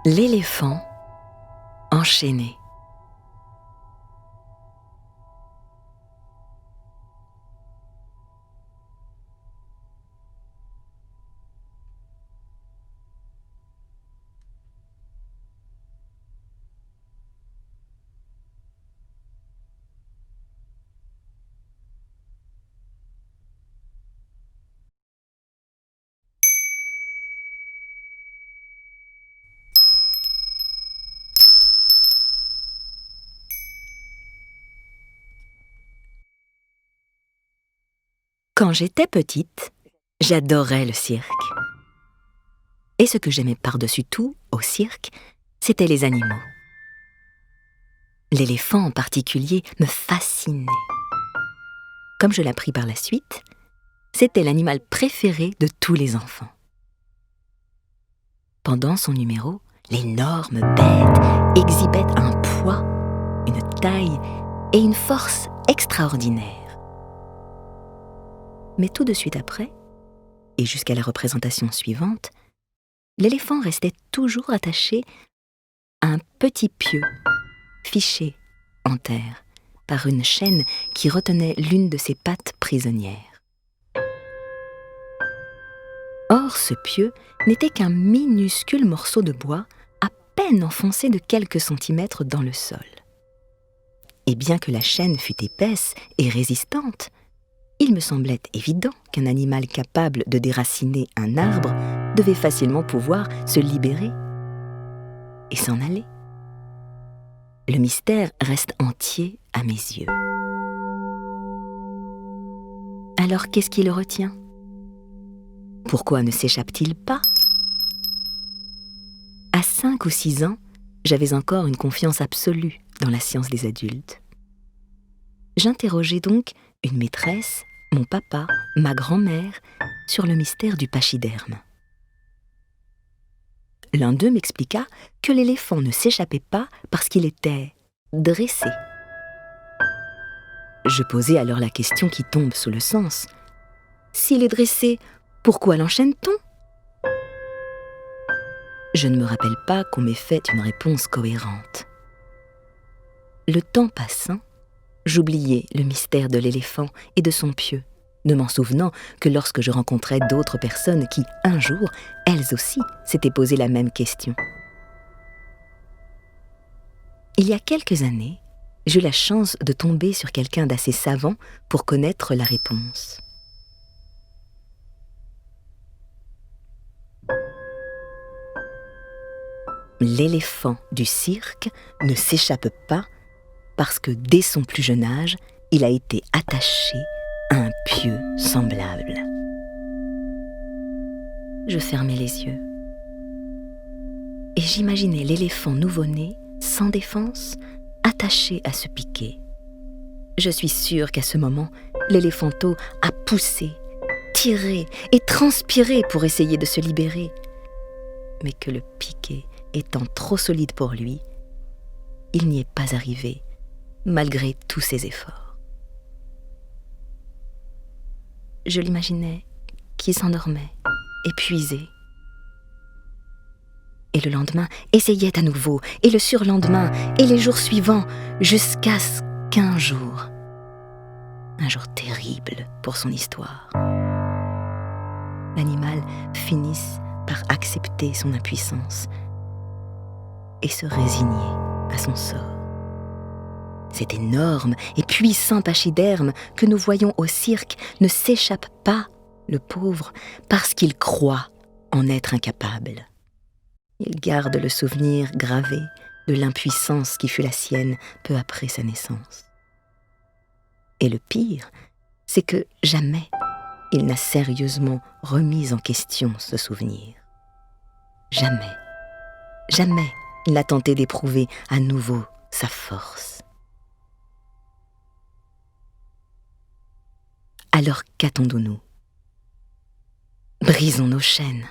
L'éléphant enchaîné. Quand j'étais petite, j'adorais le cirque. Et ce que j'aimais par-dessus tout au cirque, c'étaient les animaux. L'éléphant en particulier me fascinait. Comme je l'appris par la suite, c'était l'animal préféré de tous les enfants. Pendant son numéro, l'énorme bête exhibait un poids, une taille et une force extraordinaires. Mais tout de suite après, et jusqu'à la représentation suivante, l'éléphant restait toujours attaché à un petit pieu, fiché en terre, par une chaîne qui retenait l'une de ses pattes prisonnières. Or, ce pieu n'était qu'un minuscule morceau de bois, à peine enfoncé de quelques centimètres dans le sol. Et bien que la chaîne fût épaisse et résistante, il me semblait évident qu'un animal capable de déraciner un arbre devait facilement pouvoir se libérer et s'en aller. Le mystère reste entier à mes yeux. Alors qu'est-ce qui le retient ? Pourquoi ne s'échappe-t-il pas ? À 5 ou 6 ans, j'avais encore une confiance absolue dans la science des adultes. J'interrogeai donc une maîtresse, mon papa, ma grand-mère, sur le mystère du pachyderme. L'un d'eux m'expliqua que l'éléphant ne s'échappait pas parce qu'il était dressé. Je posai alors la question qui tombe sous le sens. S'il est dressé, pourquoi l'enchaîne-t-on ? Je ne me rappelle pas qu'on m'ait fait une réponse cohérente. Le temps passant, j'oubliais le mystère de l'éléphant et de son pieu, ne m'en souvenant que lorsque je rencontrais d'autres personnes qui, un jour, elles aussi, s'étaient posé la même question. Il y a quelques années, j'eus la chance de tomber sur quelqu'un d'assez savant pour connaître la réponse. L'éléphant du cirque ne s'échappe pas parce que dès son plus jeune âge, il a été attaché à un pieu semblable. Je fermai les yeux et j'imaginais l'éléphant nouveau-né, sans défense, attaché à ce piquet. Je suis sûre qu'à ce moment, l'éléphanteau a poussé, tiré et transpiré pour essayer de se libérer, mais que le piquet étant trop solide pour lui, il n'y est pas arrivé, malgré tous ses efforts. Je l'imaginais qui s'endormait, épuisé. Et le lendemain, essayait à nouveau, et le surlendemain, et les jours suivants, jusqu'à ce qu'un jour, un jour terrible pour son histoire, l'animal finisse par accepter son impuissance et se résigner à son sort. Cet énorme et puissant pachyderme que nous voyons au cirque ne s'échappe pas, le pauvre, parce qu'il croit en être incapable. Il garde le souvenir gravé de l'impuissance qui fut la sienne peu après sa naissance. Et le pire, c'est que jamais il n'a sérieusement remis en question ce souvenir. Jamais, jamais il n'a tenté d'éprouver à nouveau sa force. Alors qu'attendons-nous ? Brisons nos chaînes.